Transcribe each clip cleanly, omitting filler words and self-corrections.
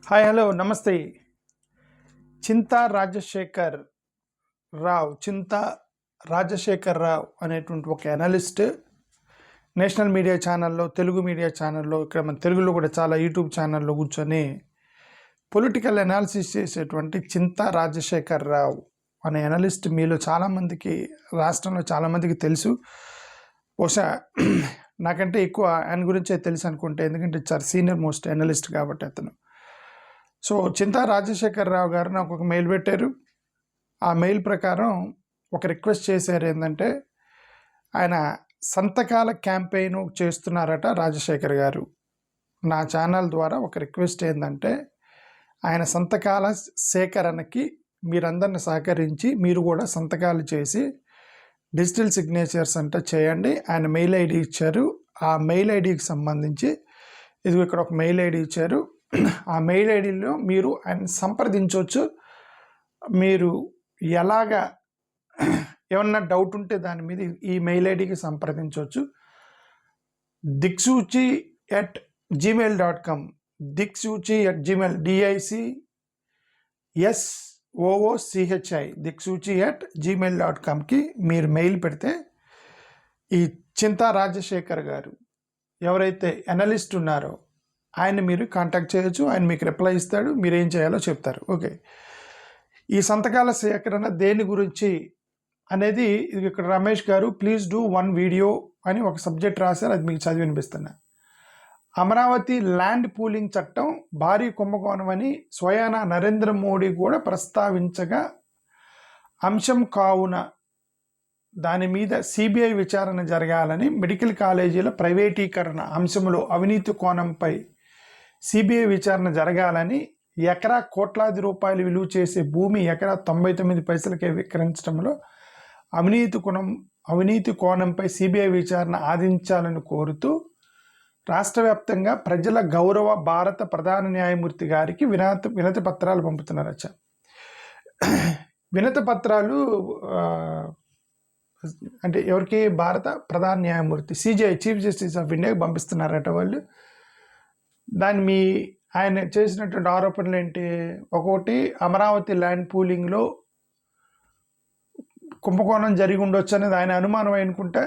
Hi hello నమస్తే. చింతా రాజశేఖర్ రావ్ అనేటువంటి ఒక అనలిస్ట్ నేషనల్ మీడియా ఛానల్లో, తెలుగు మీడియా ఛానల్లో, ఇక్కడ మన తెలుగులో కూడా చాలా యూట్యూబ్ ఛానల్లో కూర్చొని పొలిటికల్ అనాలిసిస్ చేసేటువంటి చింతా రాజశేఖర్ రావ్ అనే అనలిస్ట్ మీలో చాలామందికి, రాష్ట్రంలో చాలామందికి తెలుసు. బహుశా నాకంటే ఎక్కువ ఆయన గురించే తెలుసు అనుకుంటే, ఎందుకంటే చాలా సీనియర్ మోస్ట్ అనలిస్ట్ కాబట్టి అతను. సో చింతా రాజశేఖర్ రావు గారు నాకు ఒక మెయిల్ పెట్టారు. ఆ మెయిల్ ప్రకారం ఒక రిక్వెస్ట్ చేశారు. ఏంటంటే, ఆయన సంతకాల క్యాంపెయిన్ చేస్తున్నారట రాజశేఖర్ గారు. నా ఛానల్ ద్వారా ఒక రిక్వెస్ట్ ఏంటంటే, ఆయన సంతకాల సేకరణకి మీరందరిని సహకరించి మీరు కూడా సంతకాలు చేసి డిజిటల్ సిగ్నేచర్స్ అంటే చేయండి. ఆయన మెయిల్ ఐడి ఇచ్చారు. ఆ మెయిల్ ఐడికి సంబంధించి ఇది ఇక్కడ ఒక మెయిల్ ఐడి ఇచ్చారు. ఆ మెయిల్ ఐడిలో మీరు ఆయన సంప్రదించవచ్చు. మీరు ఎలాగా ఏమన్నా డౌట్ ఉంటే దాని మీద ఈ మెయిల్ ఐడికి సంప్రదించవచ్చు. diksoochi@gmail.com diksoochi@gmail diksoochi@gmail.comకి మీరు మెయిల్ పెడితే ఈ చింతా రాజశేఖర్ గారు ఎవరైతే అనలిస్ట్ ఉన్నారో ఆయన మీరు కాంటాక్ట్ చేయొచ్చు. ఆయన మీకు రిప్లై ఇస్తాడు, మీరు ఏం చేయాలో చెప్తారు. ఓకే, ఈ సంతకాల సేకరణ దేని గురించి అనేది ఇది ఇక్కడ రమేష్ గారు ప్లీజ్ డూ 1 వీడియో అని ఒక సబ్జెక్ట్ రాశారు. అది మీకు చదివి వినిపిస్తున్నా. అమరావతి ల్యాండ్ పూలింగ్ చట్టం భారీ కుంభకోణం అని స్వయాన నరేంద్ర మోడీ కూడా ప్రస్తావించగా అంశం కావున దాని మీద సిబిఐ విచారణ జరగాలని, మెడికల్ కాలేజీల ప్రైవేటీకరణ అంశంలో అవినీతి కోణంపై సిబిఐ విచారణ జరగాలని, ఎకరా కోట్లాది రూపాయలు విలువ చేసే భూమి ఎకరా 99 పైసలకే విక్రయించడంలో అవినీతి కోణంపై సిబిఐ విచారణ ఆదించాలని కోరుతూ రాష్ట్ర వ్యాప్తంగా ప్రజల గౌరవ భారత ప్రధాన న్యాయమూర్తి గారికి వినతి పత్రాలు పంపుతున్నారు. వినతి పత్రాలు అంటే ఎవరికి? భారత ప్రధాన న్యాయమూర్తి సిజేఐ, చీఫ్ జస్టిస్ ఆఫ్ ఇండియాకి పంపిస్తున్నారట వాళ్ళు. ఆయన చేసినటువంటి ఆరోపణలు ఏంటి? ఒకటి, అమరావతి ల్యాండ్ పూలింగ్లో కుంభకోణం జరిగి ఉండొచ్చు అనేది ఆయన అనుమానం అనుకుంటే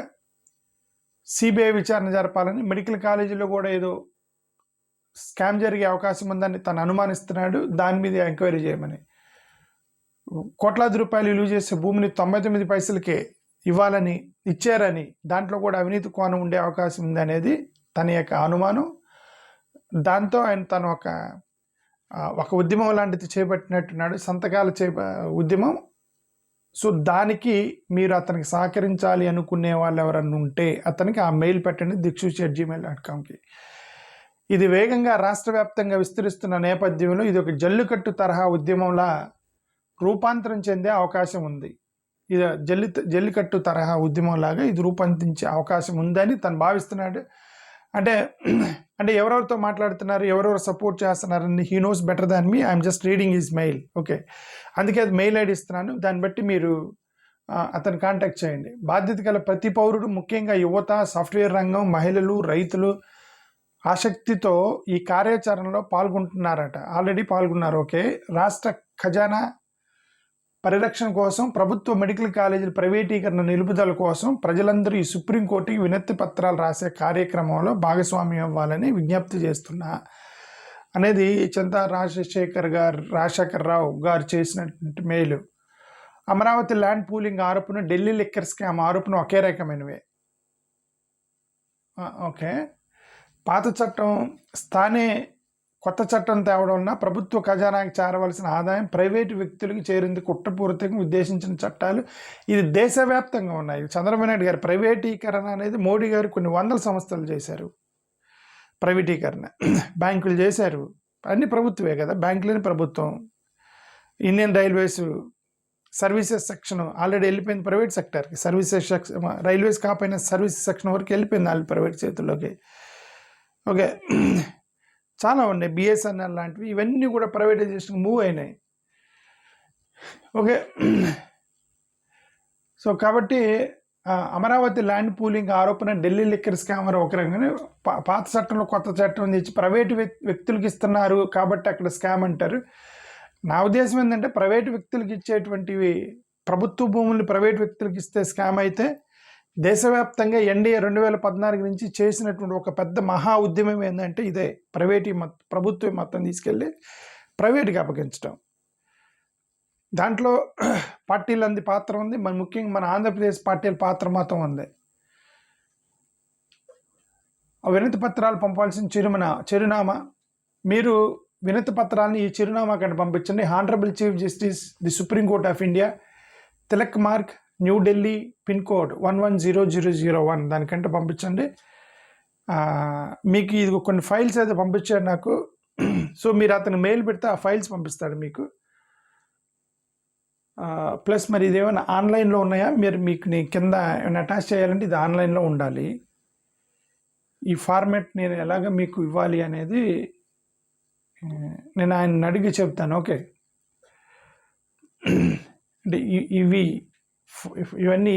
సిబిఐ విచారణ జరపాలని, మెడికల్ కాలేజీలో కూడా ఏదో స్కామ్ జరిగే అవకాశం ఉందని తను అనుమానిస్తున్నాడు, దాని మీద ఎంక్వైరీ చేయమని, కోట్లాది రూపాయలు విలువ చేసే భూమిని 99 పైసలకే ఇచ్చారని, దాంట్లో కూడా అవినీతి కోణం ఉండే అవకాశం ఉంది అనేది తన యొక్క అనుమానం. దాంతో ఆయన తను ఒక ఉద్యమం లాంటిది చేపట్టినట్టున్నాడు, సంతకాల ఉద్యమం. సో దానికి మీరు అతనికి సహకరించాలి అనుకునే వాళ్ళు ఎవరన్నా ఉంటే అతనికి ఆ మెయిల్ పెట్టండి diksoochi@gmail.comకి. ఇది వేగంగా రాష్ట్ర వ్యాప్తంగా విస్తరిస్తున్న నేపథ్యంలో ఇది ఒక జల్లికట్టు తరహా ఉద్యమంలా రూపాంతరం చెందే అవకాశం ఉంది. ఇది జల్లికట్టు తరహా ఉద్యమంలాగా ఇది రూపొందించే అవకాశం ఉందని తను భావిస్తున్నాడు. అంటే ఎవరెవరితో మాట్లాడుతున్నారు, ఎవరెవరు సపోర్ట్ చేస్తున్నారని he knows better than me. I'm just reading his mail. Okay, అందుకే అది మెయిల్ ఐడి ఇస్తున్నాను. దాన్ని బట్టి మీరు అతను కాంటాక్ట్ చేయండి. బాధ్యత గల ప్రతి పౌరుడు, ముఖ్యంగా యువత, సాఫ్ట్వేర్ రంగం, మహిళలు, రైతులు ఆసక్తితో ఈ కార్యాచరణలో ఆల్రెడీ పాల్గొన్నారు. ఓకే, రాష్ట్ర ఖజానా పరిరక్షణ కోసం, ప్రభుత్వ మెడికల్ కాలేజీల ప్రైవేటీకరణ నిలుపుదల కోసం ప్రజలందరూ ఈ సుప్రీంకోర్టుకి వినతి పత్రాలు రాసే కార్యక్రమంలో భాగస్వామ్యం అవ్వాలని విజ్ఞప్తి చేస్తున్నా అనేది చింతా రాజశేఖర్ రావు గారు చేసినటువంటి మెయిల్. అమరావతి ల్యాండ్ పూలింగ్ ఆరోపణ, ఢిల్లీ లిక్కర్ స్కామ్ ఆరోపణ ఒకే రకమైనవే. ఓకే, పాత చట్టం కొత్త చట్టం తేవడం వలన ప్రభుత్వ ఖజానాకి చేరవలసిన ఆదాయం ప్రైవేటు వ్యక్తులకు చేరింది కుట్రపూరితంగా ఉద్దేశించిన చట్టాలు. ఇది దేశవ్యాప్తంగా ఉన్నాయి. చంద్రబాబు నాయుడు గారు ప్రైవేటీకరణ అనేది, మోడీ గారు కొన్ని వందల సంస్థలు చేశారు ప్రైవేటీకరణ. బ్యాంకులు చేశారు, అన్ని ప్రభుత్వమే కదా, బ్యాంకులని ప్రభుత్వం. Indian railways services section already వెళ్ళిపోయింది ప్రైవేట్ సెక్టర్కి. సర్వీసెస్ సెక్షన్, రైల్వేస్ కాకపోయినా సర్వీసెస్ సెక్షన్ వరకు వెళ్ళిపోయింది వాళ్ళు ప్రైవేట్ చేతుల్లోకి. ఓకే, చాలా ఉన్నాయి, బిఎస్ఎన్ఎల్ లాంటివి, ఇవన్నీ కూడా ప్రైవేటైజేషన్ మూవ్ అయినాయి. ఓకే, సో కాబట్టి అమరావతి ల్యాండ్ పూలింగ్ ఆరోపణ, ఢిల్లీ లిక్కర్ స్కామ్ ఒక రంగానే పాత చట్టంలో కొత్త చట్టం తెచ్చి ప్రైవేటు వ్యక్తులకు ఇస్తున్నారు కాబట్టి అక్కడ స్కామ్ అంటారు. నా ఉద్దేశం ఏంటంటే ప్రైవేటు వ్యక్తులకు ఇచ్చేటువంటివి, ప్రభుత్వ భూములు ప్రైవేటు వ్యక్తులకు ఇస్తే స్కామ్ అయితే, దేశవ్యాప్తంగా ఎన్డీఏ 2014 నుంచి చేసినటువంటి ఒక పెద్ద మహా ఉద్యమం ఏంటంటే ఇదే, ప్రభుత్వం మొత్తం తీసుకెళ్ళి ప్రైవేట్గా అప్పగించడం. దాంట్లో పార్టీలంది పాత్ర ఉంది, ముఖ్యంగా మన ఆంధ్రప్రదేశ్ పార్టీల పాత్ర మాత్రం ఉంది. వినతి పత్రాలు పంపాల్సిన చిరునామా, మీరు వినతి పత్రాలను ఈ చిరునామా కంటే పంపించండి. Honourable chief justice the Supreme Court of India, Tilak Marg, New Delhi, pin code 110001 దానికంటే పంపించండి. మీకు ఇది కొన్ని ఫైల్స్ అయితే పంపించాడు నాకు. సో మీరు అతను మెయిల్ పెడితే ఆ ఫైల్స్ పంపిస్తాడు మీకు. ప్లస్ మరి ఇదేమైనా ఆన్లైన్లో ఉన్నాయా, మీకు కింద ఏమైనా అటాచ్ చేయాలంటే ఇది ఆన్లైన్లో ఉండాలి. ఈ ఫార్మాట్ నేను ఎలాగ మీకు ఇవ్వాలి అనేది నేను ఆయన అడిగి చెప్తాను. ఓకే, అంటే ఇవన్నీ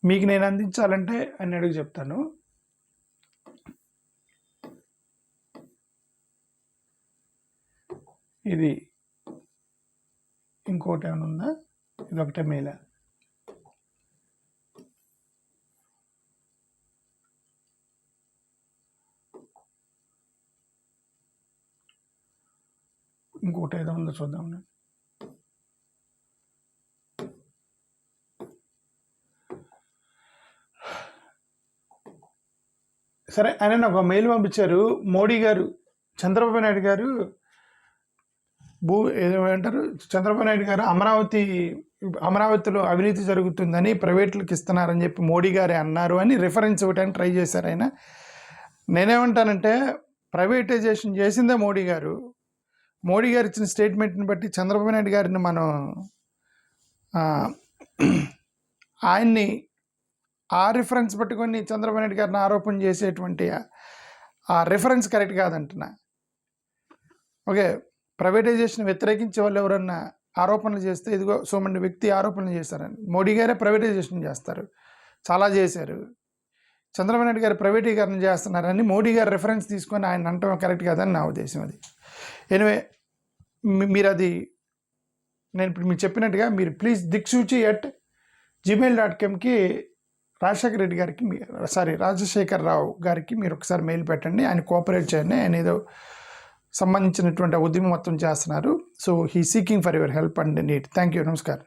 మీకు నేను అందించాలంటే ఆయన అడిగి చెప్తాను. ఇది ఇంకోటి ఏమైనా ఉందా? ఇది ఒకటే మెయిల్. ఇంకోటి ఏదో ఉందో చూద్దాం. సరే, ఆయన నాకు మెయిల్ పంపించారు. మోడీ గారు, చంద్రబాబు నాయుడు గారు ఏమంటారు, చంద్రబాబు నాయుడు గారు అమరావతిలో అవినీతి జరుగుతుందని ప్రైవేట్లకు ఇస్తున్నారని చెప్పి మోడీ గారే అన్నారు అని రిఫరెన్స్ ఇవ్వడానికి ట్రై చేశారు ఆయన. నేనేమంటానంటే, ప్రైవేటైజేషన్ చేసిందే మోడీ గారు. మోడీ గారు ఇచ్చిన స్టేట్మెంట్ని బట్టి చంద్రబాబు నాయుడు గారిని మనం ఆయన్ని ఆ రిఫరెన్స్ పట్టుకొని చంద్రబాబు నాయుడు గారిని ఆరోపణ చేసేటువంటి ఆ రిఫరెన్స్ కరెక్ట్ కాదంటున్నా. ఓకే, ప్రైవేటైజేషన్ వ్యతిరేకించే వాళ్ళు ఎవరన్నా ఆరోపణలు చేస్తే, ఇదిగో సోమండి వ్యక్తి ఆరోపణలు చేశారని, మోడీ గారే ప్రైవేటైజేషన్ చేస్తారు, చాలా చేశారు, చంద్రబాబు నాయుడు గారు ప్రైవేటీకరణ చేస్తున్నారని మోడీ గారు రిఫరెన్స్ తీసుకొని ఆయన అంటాం కరెక్ట్ కాదని నా ఉద్దేశం. అది ఎనివే, మీరు అది నేను ఇప్పుడు మీకు చెప్పినట్టుగా మీరు ప్లీజ్ dikshuchi@gmail.comకి రాజశేఖర్ రావు గారికి మీరు ఒకసారి మెయిల్ పెట్టండి. ఆయన కోఆపరేట్ చేయండి. ఆయన ఏదో సంబంధించినటువంటి ఉద్యమం మొత్తం చేస్తున్నారు. So he seeking for your help and need. Thank you. నమస్కారం.